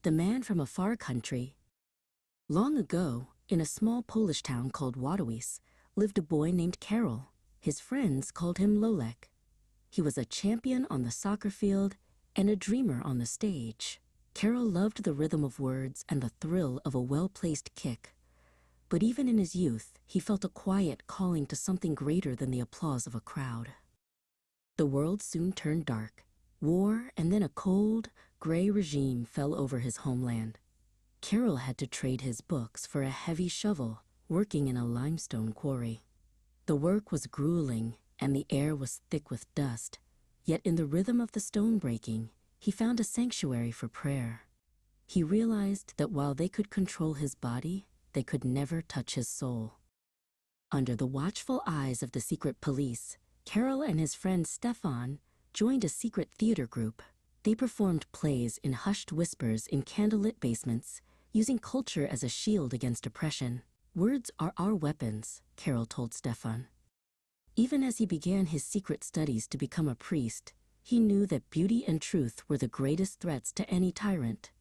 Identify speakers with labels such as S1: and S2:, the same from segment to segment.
S1: the man from a far country. Long ago, in a small Polish town called Wadowice, lived a boy named Karol. His friends called him Lolek. He was a champion on the soccer field and a dreamer on the stage. Karol loved the rhythm of words and the thrill of a well-placed kick. But even in his youth, he felt a quiet calling to something greater than the applause of a crowd. The world soon turned dark. War and then a cold, gray regime fell over his homeland. Karol had to trade his books for a heavy shovel, working in a limestone quarry. The work was grueling, and the air was thick with dust. Yet in the rhythm of the stone breaking, he found a sanctuary for prayer. He realized that while they could control his body, they could never touch his soul. Under the watchful eyes of the secret police, Karol and his friend Stefan joined a secret theater group. They performed plays in hushed whispers in candlelit basements, using culture as a shield against oppression. "Words are our weapons," Karol told Stefan. Even as he began his secret studies to become a priest, he knew that beauty and truth were the greatest threats to any tyrant.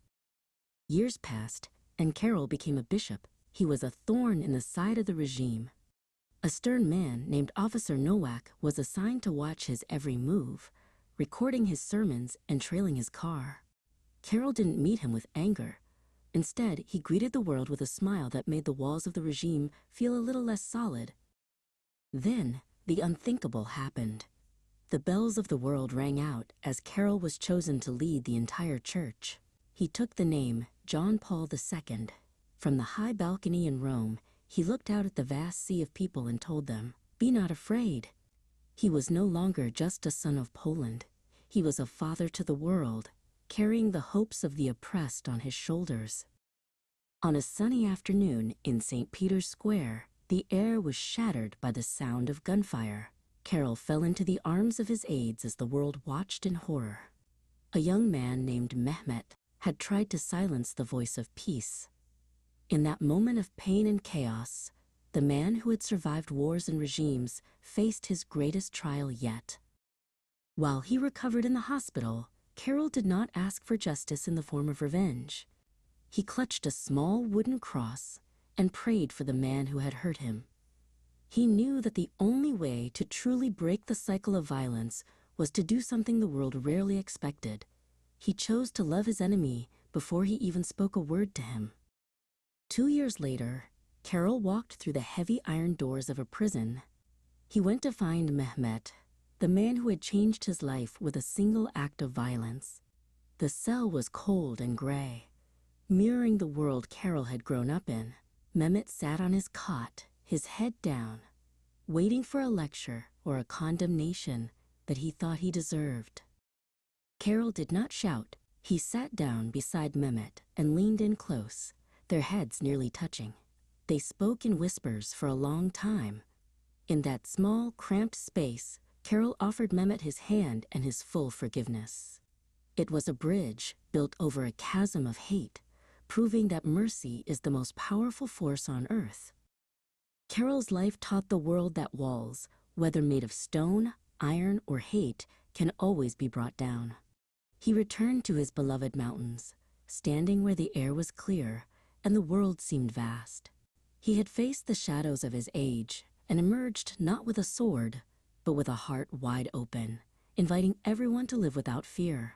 S1: Years passed, and Karol became a bishop. He was a thorn in the side of the regime. A stern man named Officer Nowak was assigned to watch his every move, recording his sermons and trailing his car. Karol didn't meet him with anger. Instead, he greeted the world with a smile that made the walls of the regime feel a little less solid. Then, the unthinkable happened. The bells of the world rang out as Karol was chosen to lead the entire church. He took the name John Paul II. From the high balcony in Rome, he looked out at the vast sea of people and told them, "Be not afraid." He was no longer just a son of Poland. He was a father to the world, carrying the hopes of the oppressed on his shoulders. On a sunny afternoon in St. Peter's Square, the air was shattered by the sound of gunfire. Karol fell into the arms of his aides as the world watched in horror. A young man named Mehmet had tried to silence the voice of peace. In that moment of pain and chaos, the man who had survived wars and regimes faced his greatest trial yet. While he recovered in the hospital, Karol did not ask for justice in the form of revenge. He clutched a small wooden cross and prayed for the man who had hurt him. He knew that the only way to truly break the cycle of violence was to do something the world rarely expected. He chose to love his enemy before he even spoke a word to him. 2 years later, Karol walked through the heavy iron doors of a prison. He went to find Mehmet, the man who had changed his life with a single act of violence. The cell was cold and gray, mirroring the world Karol had grown up in. Mehmet sat on his cot, his head down, waiting for a lecture or a condemnation that he thought he deserved. Karol did not shout. He sat down beside Mehmet and leaned in close, their heads nearly touching. They spoke in whispers for a long time. In that small, cramped space, Karol offered Mehmet his hand and his full forgiveness. It was a bridge built over a chasm of hate, proving that mercy is the most powerful force on earth. Karol's life taught the world that walls, whether made of stone, iron, or hate, can always be brought down. He returned to his beloved mountains, standing where the air was clear and the world seemed vast. He had faced the shadows of his age and emerged not with a sword, but with a heart wide open, inviting everyone to live without fear.